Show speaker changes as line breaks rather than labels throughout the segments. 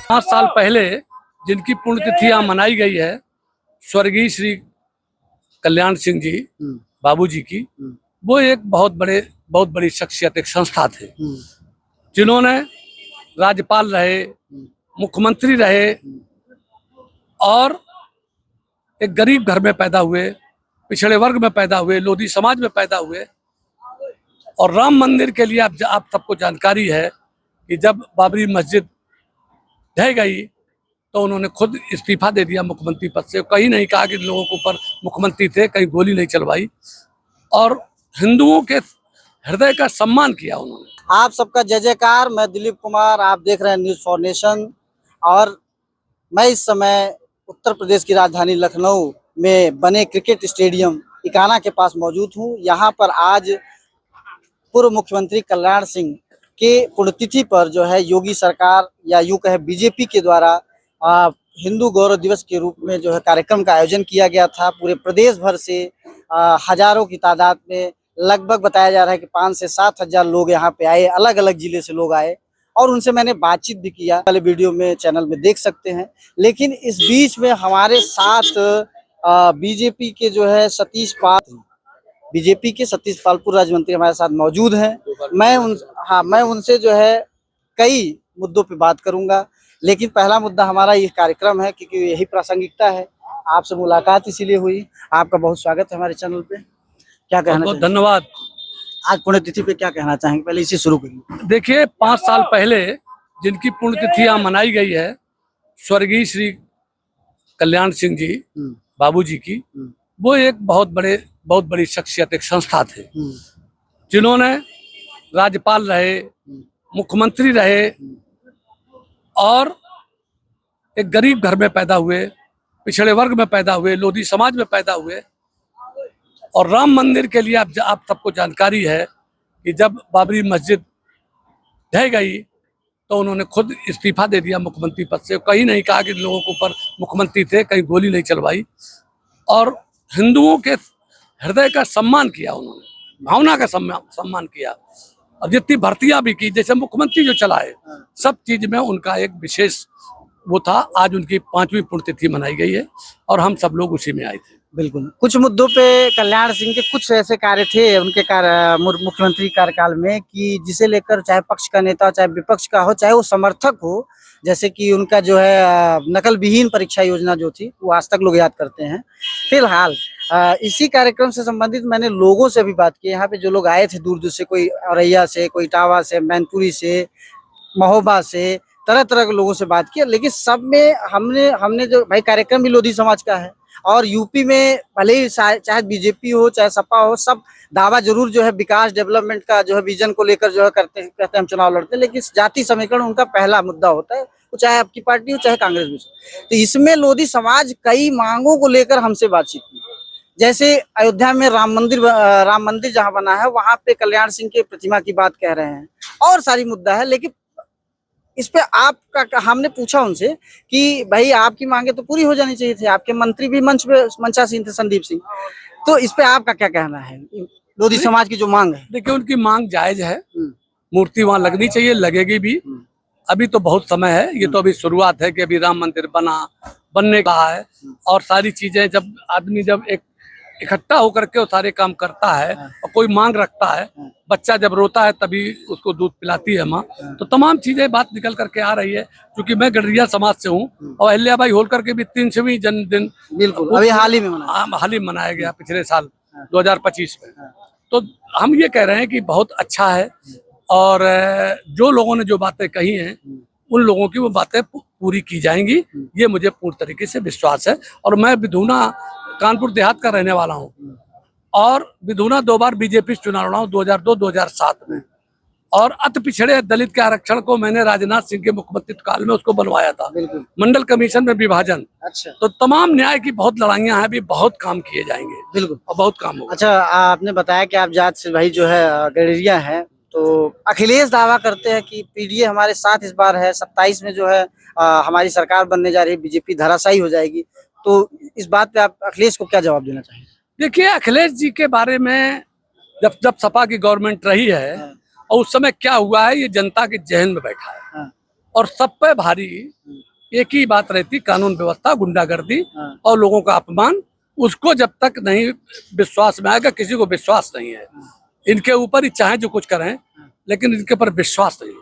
5 साल पहले जिनकी पुण्यतिथि यहाँ मनाई गई है, स्वर्गीय श्री कल्याण सिंह जी बाबूजी की, वो एक बहुत बड़ी शख्सियत, एक संस्था थे जिन्होंने राज्यपाल रहे, मुख्यमंत्री रहे और एक गरीब घर में पैदा हुए, पिछड़े वर्ग में पैदा हुए, लोधी समाज में पैदा हुए। और राम मंदिर के लिए आप सबको जानकारी है कि जब बाबरी मस्जिद ढह गई तो उन्होंने खुद इस्तीफा दे दिया मुख्यमंत्री पद से। कहीं नहीं कहा कि लोगों के ऊपर मुख्यमंत्री थे, कहीं गोली नहीं चलवाई और हिंदुओं के हृदय का सम्मान किया उन्होंने।
आप सबका जय जयकार। मैं दिलीप कुमार, आप देख रहे हैं न्यूज़ फॉर नेशन। और मैं इस समय उत्तर प्रदेश की राजधानी लखनऊ में बने क्रिकेट स्टेडियम इकाना के पास मौजूद हूँ। यहाँ पर आज पूर्व मुख्यमंत्री कल्याण सिंह के पुण्यतिथि पर जो है योगी सरकार या यूं कहे बीजेपी के द्वारा हिंदू गौरव दिवस के रूप में जो है कार्यक्रम का आयोजन किया गया था। पूरे प्रदेश भर से हजारों की तादाद में, लगभग बताया जा रहा है कि 5 से 7 हजार लोग यहाँ पे आए, अलग अलग जिले से लोग आए और उनसे मैंने बातचीत भी किया। पहले वीडियो में चैनल में देख सकते हैं। लेकिन इस बीच में हमारे साथ बीजेपी के जो है सतीश पाल पूर्व राज्य मंत्री हमारे साथ मौजूद हैं। मैं उनसे जो है कई मुद्दों पे बात करूंगा। लेकिन पहला मुद्दा हमारा ये कार्यक्रम है क्योंकि यही प्रासंगिकता है। आपसे मुलाकात इसीलिए हुई। आपका बहुत स्वागत है हमारे चैनल पे। क्या कहना
बहुत धन्यवाद।
आज पुण्यतिथि पे क्या कहना चाहेंगे? पहले इसे शुरू करिए।
देखिए, 5 साल पहले जिनकी पुण्यतिथि यहाँ मनाई गई है, स्वर्गीय श्री कल्याण सिंह जी बाबूजी की, वो एक बहुत बड़ी शख्सियत, एक संस्था थे जिन्होंने राज्यपाल रहे, मुख्यमंत्री रहे और एक गरीब घर में पैदा हुए, पिछड़े वर्ग में पैदा हुए, लोधी समाज में पैदा हुए। और राम मंदिर के लिए आप सबको जानकारी है कि जब बाबरी मस्जिद ढह गई तो उन्होंने खुद इस्तीफा दे दिया मुख्यमंत्री पद से। कहीं नहीं कहा कि लोगों के ऊपर मुख्यमंत्री थे, कहीं गोली नहीं चलवाई और हिंदुओं के हृदय का सम्मान किया उन्होंने, भावना का सम्मान किया। और जितनी भर्तियां भी की, जैसे मुख्यमंत्री जो चलाए, सब चीज में उनका एक विशेष वो था। आज उनकी 5वीं पुण्यतिथि मनाई गई है और हम सब लोग उसी में आए थे।
बिल्कुल। कुछ मुद्दों पे कल्याण सिंह के कुछ ऐसे कार्य थे उनके मुख्यमंत्री कार्यकाल में कि जिसे लेकर चाहे पक्ष का नेता, चाहे विपक्ष का हो, चाहे वो समर्थक हो, जैसे कि उनका जो है नकल विहीन परीक्षा योजना जो थी, वो आज तक लोग याद करते हैं। फिलहाल इसी कार्यक्रम से संबंधित मैंने लोगों से भी बात की। यहाँ पे जो लोग आए थे दूर दूर से, कोई औरैया से, कोई इटावा से, मैनपुरी से, महोबा से, तरह तरह के लोगों से बात की। लेकिन सब में हमने जो भाई कार्यक्रम भी लोधी समाज का है और यूपी में भले ही चाहे बीजेपी हो चाहे सपा हो, सब दावा जरूर जो है विकास डेवलपमेंट का जो है विजन को लेकर जो है कहते हैं हम चुनाव लड़ते हैं। लेकिन जाति समीकरण उनका पहला मुद्दा होता है, वो चाहे आपकी पार्टी हो चाहे कांग्रेस भी। तो इसमें लोधी समाज कई मांगों को लेकर हमसे बातचीत की। जैसे अयोध्या में राम मंदिर जहाँ बना है, वहां पे कल्याण सिंह के प्रतिमा की बात कह रहे हैं और सारी मुद्दा है। लेकिन इस पे आपका हमने पूछा उनसे कि भाई आपकी मांगे तो पूरी हो जानी चाहिए थी, आपके मंत्री भी मंचासीन थे, संदीप सिंह। तो इस पे आपका क्या कहना है, लोधी समाज की जो मांग है?
देखिए, उनकी मांग जायज है, मूर्ति वहां लगनी चाहिए, लगेगी भी। अभी तो बहुत समय है, ये तो अभी शुरुआत है कि अभी राम मंदिर बनने का है। और सारी चीजें जब आदमी एक इकट्ठा होकर के वो सारे काम करता है और कोई मांग रखता है, बच्चा जब रोता है तभी उसको दूध पिलाती है माँ, तो तमाम चीजें बात निकल करके आ रही है। क्योंकि मैं गडरिया समाज से हूँ और अहिल्याबाई होलकर के भी 300वीं जन्मदिन
बिल्कुल अभी हाल ही में
मनाया गया, पिछले साल 2025 में। तो हम ये कह रहे हैं कि बहुत अच्छा है और जो लोगों ने जो बातें कही हैं उन लोगों की वो बातें पूरी की जाएंगी, ये मुझे पूर्ण तरीके से विश्वास है। और मैं विधुना कानपुर देहात का रहने वाला हूँ और विधुना 2 बार बीजेपी से चुनाव लड़ा हूँ, 2002-2007 में। और अति पिछड़े दलित के आरक्षण को मैंने राजनाथ सिंह के मुख्यमंत्री काल में उसको बनवाया था, मंडल कमीशन में विभाजन। अच्छा। तो तमाम न्याय की बहुत लड़ाइयाँ हैं, अभी बहुत काम किए जाएंगे। बिल्कुल, और बहुत काम होगा।
अच्छा, आपने बताया कि आप जाट से भाई जो है गडरिया है, तो अखिलेश दावा करते हैं कि पीडीए हमारे साथ इस बार है, 27 में जो है हमारी सरकार बनने जा रही है, बीजेपी धराशायी हो जाएगी। तो इस बात पे आप अखिलेश को क्या जवाब देना चाहेंगे?
देखिए, अखिलेश जी के बारे में जब सपा की गवर्नमेंट रही है और उस समय क्या हुआ है, ये जनता के जहन में बैठा है। और सब पे भारी एक ही बात रहती, कानून व्यवस्था, गुंडागर्दी
हाँ।
और लोगों का अपमान। उसको जब तक नहीं विश्वास में आएगा, किसी को विश्वास नहीं है इनके ऊपर, ही चाहे जो कुछ करें, लेकिन इनके ऊपर विश्वास नहीं।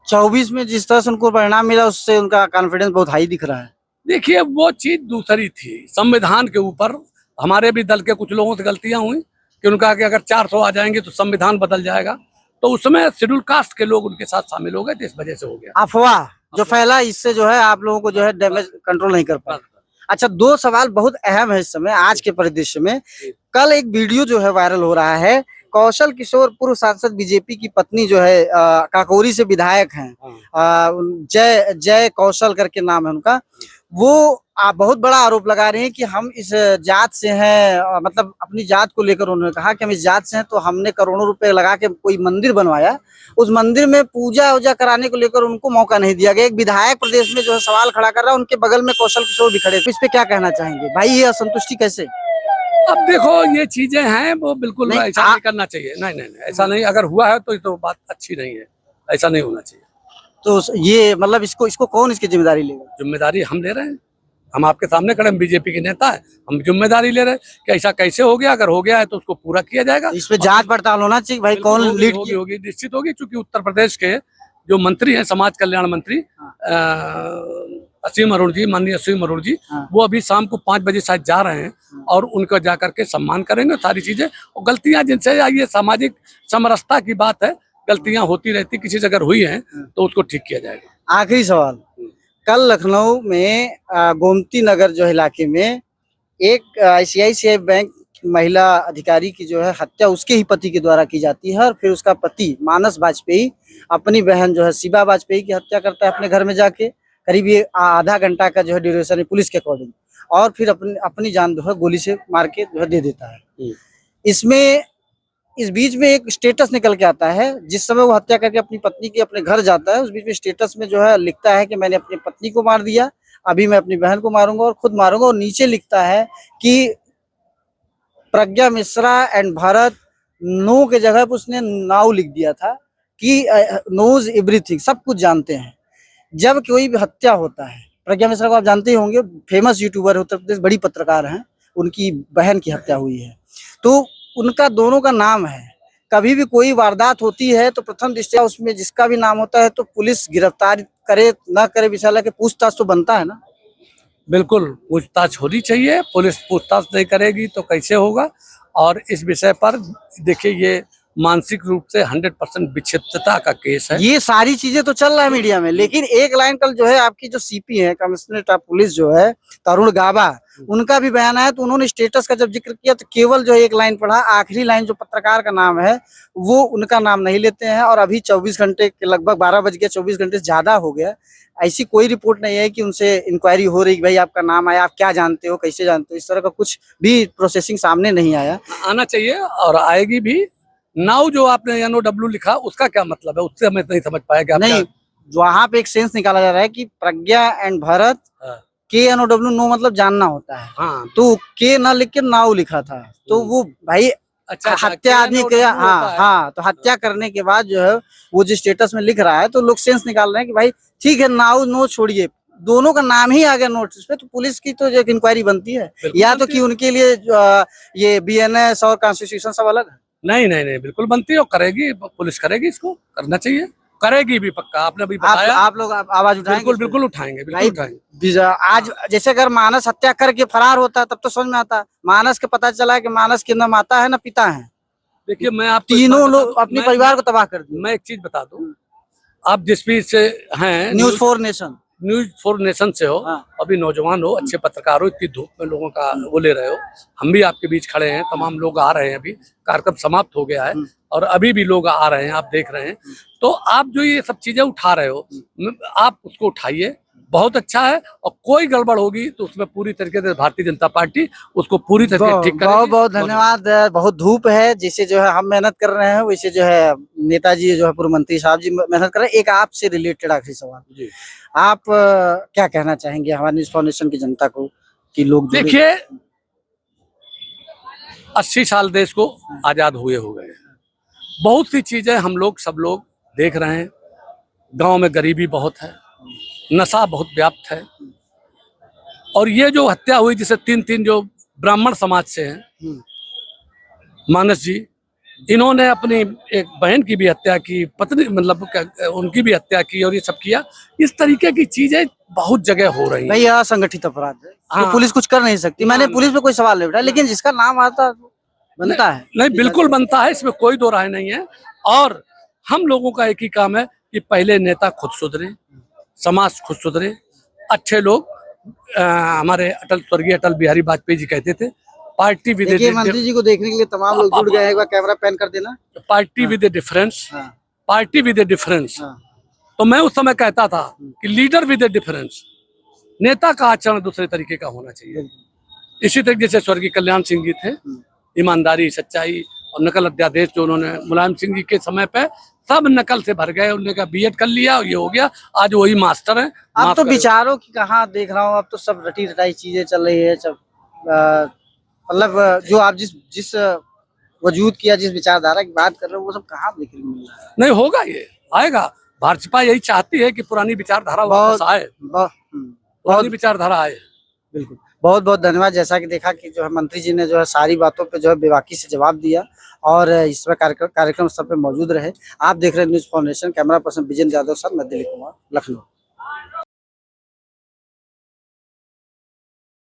24 में जिस तरह से उनको परिणाम मिला उससे उनका कॉन्फिडेंस बहुत हाई दिख रहा है।
देखिए वो चीज दूसरी थी, संविधान के ऊपर हमारे भी दल के कुछ लोगों से गलतियां हुई कि उनका कि अगर 400 आ जाएंगे तो संविधान बदल जाएगा, तो उसमें शेड्यूल कास्ट के लोग उनके साथ शामिल हो गए, तो इस वजह से हो गया
अफवाह जो फैला, इससे जो है आप लोगों को जो है डैमेज कंट्रोल नहीं कर पाए। अच्छा, दो सवाल बहुत अहम है इस समय आज के परिदृश्य में। कल एक वीडियो जो है वायरल हो रहा है, कौशल किशोर पूर्व सांसद बीजेपी की पत्नी जो है काकोरी से विधायक हैं, जय जय कौशल करके नाम है उनका, वो बहुत बड़ा आरोप लगा रहे हैं कि हम इस जात से हैं, मतलब अपनी जात को लेकर उन्होंने कहा कि हम इस जात से हैं, तो हमने करोड़ों रुपए लगा के कोई मंदिर बनवाया, उस मंदिर में पूजा वूजा कराने को लेकर उनको मौका नहीं दिया गया। एक विधायक प्रदेश में जो है सवाल खड़ा कर रहा है, उनके बगल में कौशल किशोर भी खड़े, इस पे क्या कहना चाहेंगे भाई, ये असंतुष्टि कैसे?
अब देखो ये चीजें हैं, वो बिल्कुल
नहीं,
ऐसा नहीं करना चाहिए। नहीं नहीं नहीं, ऐसा नहीं, अगर हुआ है तो बात अच्छी नहीं है, ऐसा नहीं होना चाहिए।
तो ये मतलब इसको कौन इसकी जिम्मेदारी लेगा?
जिम्मेदारी हम ले रहे हैं, हम आपके सामने खड़े, हम बीजेपी के नेता है, हम जिम्मेदारी ले रहे हैं कि ऐसा कैसे हो गया, अगर हो गया है तो उसको पूरा किया जाएगा।
इस पे जांच पड़ताल होना चाहिए भाई, कौन लीड
होगी, होगी, निश्चित होगी, क्योंकि उत्तर प्रदेश के जो मंत्री हैं, समाज कल्याण मंत्री असीम अरुण जी, माननीय असीम अरुण जी, वो अभी शाम को 5 बजे शायद जा रहे हैं और उनका जाकर के सम्मान करेंगे, सारी चीजें। और गलतियां जिनसे, ये सामाजिक समरसता की बात है, गलतियां होती रहती, किसी से अगर हुई हैं तो उसको ठीक किया जाएगा।
आखिरी सवाल, कल लखनऊ में गोमती नगर जो इलाके में एक ICICI बैंक महिला अधिकारी की जो है हत्या उसके ही पति के द्वारा की जाती है, और फिर उसका पति मानस वाजपेयी अपनी बहन जो है शिबा वाजपेयी की हत्या करता है अपने घर में जाके, करीब ये आधा घंटा का जो है ड्यूरेशन है पुलिस के अकॉर्डिंग, और फिर अपनी जान जो है गोली से मार के जो है दे देता है। इसमें इस बीच में एक स्टेटस निकल के आता है, जिस समय वो हत्या करके अपनी पत्नी के अपने घर जाता है, उस बीच में स्टेटस में जो है लिखता है कि मैंने अपनी पत्नी को मार दिया, अभी मैं अपनी बहन को मारूंगा और खुद मारूंगा, और नीचे लिखता है कि प्रज्ञा मिश्रा एंड भरत नो के जगह पर उसने नाउ लिख दिया था कि नोज एवरीथिंग, सब कुछ जानते हैं। जब कोई भी हत्या होता है, प्रज्ञा मिश्रा को आप जानते ही होंगे, फेमस यूट्यूबर है उत्तर प्रदेश, बड़ी पत्रकार हैं, उनकी बहन की हत्या हुई है, तो उनका दोनों का नाम है। कभी भी कोई वारदात होती है तो प्रथम दृष्टया उसमें जिसका भी नाम होता है तो पुलिस गिरफ्तार करे ना करे, विशाला के पूछताछ तो बनता है ना।
बिल्कुल पूछताछ होनी चाहिए, पुलिस पूछताछ नहीं करेगी तो कैसे होगा। और इस विषय पर देखिए, ये मानसिक रूप से 100% विक्षिप्तता का केस है।
ये सारी चीजें तो चल रहा है मीडिया में, लेकिन एक लाइन कल जो है आपकी जो CP है, कमिश्नरेट ऑफ पुलिस जो है तरुण गाबा, उनका भी बयान आया, तो उन्होंने स्टेटस का जब जिक्र किया तो केवल जो एक लाइन पढ़ा, आखिरी लाइन जो पत्रकार का नाम है वो उनका नाम नहीं लेते हैं। और अभी 24 घंटे के लगभग 12 बज गया, 24 घंटे से ज्यादा हो गया, ऐसी कोई रिपोर्ट नहीं है कि उनसे इंक्वायरी हो रही कि भाई आपका नाम आया, आप क्या जानते हो, कैसे जानते हो, इस तरह का कुछ भी प्रोसेसिंग सामने नहीं आया।
आना चाहिए और आएगी भी। नाउ जो आपने NOW लिखा, उसका क्या मतलब है, उससे हमें नहीं समझ पाया।
नहीं, वहां पे एक सेंस निकाला जा रहा है कि प्रज्ञा एंड भरत, KNOW नो मतलब जानना होता है,
हाँ,
तो के ना लिख के नाउ लिखा था, तो वो भाई
अच्छा,
हत्या आदमी के, हाँ, तो हत्या करने के बाद जो है वो जो स्टेटस में लिख रहा है, तो लोग सेंस निकाल रहे हैं कि भाई ठीक है, नाउ नो छोड़िए, दोनों का नाम ही आ गया नोटिस पे, तो पुलिस की तो एक इंक्वायरी बनती है, या तो कि उनके लिए ये BNS और कॉन्स्टिट्यूशन सब अलग है।
नहीं नहीं नहीं, बिल्कुल बनती है और करेगी, पुलिस करेगी, इसको करना चाहिए, करेगी भी पक्का। आपने अभी बताया,
आप लोग आवाज उठाएंगे?
बिल्कुल बिल्कुल उठाएंगे, बिल्कुल उठाएंगे।
आज जैसे अगर मानस हत्या करके फरार होता तब तो समझ में आता, मानस के पता चला कि मानस के न माता है न पिता है।
देखिए, मैं आप
तीनों लोग अपने परिवार को तबाह कर दिए।
मैं एक चीज बता दूं, आप जिस भी से हैं,
न्यूज़ फॉर नेशन
से हो, अभी नौजवान हो, अच्छे पत्रकार हो, इतनी धूप में लोगों का वो ले रहे हो, हम भी आपके बीच खड़े हैं, तमाम लोग आ रहे हैं, अभी कार्यक्रम समाप्त हो गया है और अभी भी लोग आ रहे हैं, आप देख रहे हैं, तो आप जो ये सब चीजें उठा रहे हो, आप उसको उठाइए, बहुत अच्छा है। और कोई गड़बड़ होगी तो उसमें पूरी तरीके से भारतीय जनता पार्टी उसको पूरी तरीके से ठीक करेगी।
बहुत बहुत धन्यवाद। बहुत धूप है, जिसे जो है हम मेहनत कर रहे हैं, वैसे जो है नेताजी जो है पूर्व मंत्री साहब जी मेहनत कर रहे हैं। एक आपसे रिलेटेड आखिरी सवाल जी, आप क्या कहना चाहेंगे हमारे न्यूज़ फाउंडेशन की जनता को कि लोग
देखिए, 80 साल देश को आजाद हुए हो गए, बहुत सी चीजें हम लोग सब लोग देख रहे हैं। गांव में गरीबी बहुत है, नशा बहुत व्याप्त है। और ये जो हत्या हुई, जिसे तीन तीन जो ब्राह्मण समाज से हैं, मानस जी, इन्होंने अपनी एक बहन की भी हत्या की, पत्नी मतलब उनकी भी हत्या की, और ये सब किया। इस तरीके की चीजें बहुत जगह हो रही हैं।
भाई यह संगठित अपराध है,
हाँ।
तो पुलिस कुछ कर नहीं सकती। मैंने पुलिस पे कोई सवाल नहीं उठाया, लेकिन जिसका नाम आता बनता है।
नहीं, बिल्कुल बनता है, इसमें कोई दो राय नहीं है। और हम लोगों का एक ही काम है कि पहले नेता खुद सुधरे, समाज खुद सुधरे, अच्छे लोग। हमारे स्वर्गीय अटल बिहारी वाजपेयी जी कहते थे, पार्टी विद
देखिए मंत्री जी को देखने के लिए तमाम लोग जुड़ गए हैं। एक बार कैमरा पैन कर देना।
पार्टी विद ए डिफरेंस,
हाँ।
Party with A difference.
हाँ।
तो मैं उस समय कहता था कि लीडर विद ए डिफरेंस, नेता का आचरण दूसरे तरीके का होना चाहिए। इसी तरीके से स्वर्गीय कल्याण सिंह जी थे, ईमानदारी, सच्चाई और नकल अध्यादेश जो उन्होंने मुलायम सिंह जी के समय पे सब नकल से भर गए। उन्होंने कहा बीएड कर लिया और ये हो गया, आज वही मास्टर हैं।
अब तो विचारों की कहाँ देख रहा हूँ, अब तो सब रटी रटाई चीजें चल रही है। सब मतलब जो आप जिस वजूद किया, जिस विचारधारा की बात कर रहे हो, वो सब कहाँ देखने को मिल रहा है?
नहीं होगा, ये आएगा। भाजपा यही चाहती है कि पुरानी विचारधारा वापस आए, पुरानी विचारधारा आए।
बिल्कुल, बहुत बहुत धन्यवाद। जैसा कि देखा कि जो है मंत्री जी ने जो है सारी बातों पे जो है बेबाकी से जवाब दिया, और इस पर कार्यक्रम स्थल पे मौजूद रहे। आप देख रहे हैं news foundation. Camera person Vijendra Yadav साहब, मैं दिलीप कुमार, लखनऊ।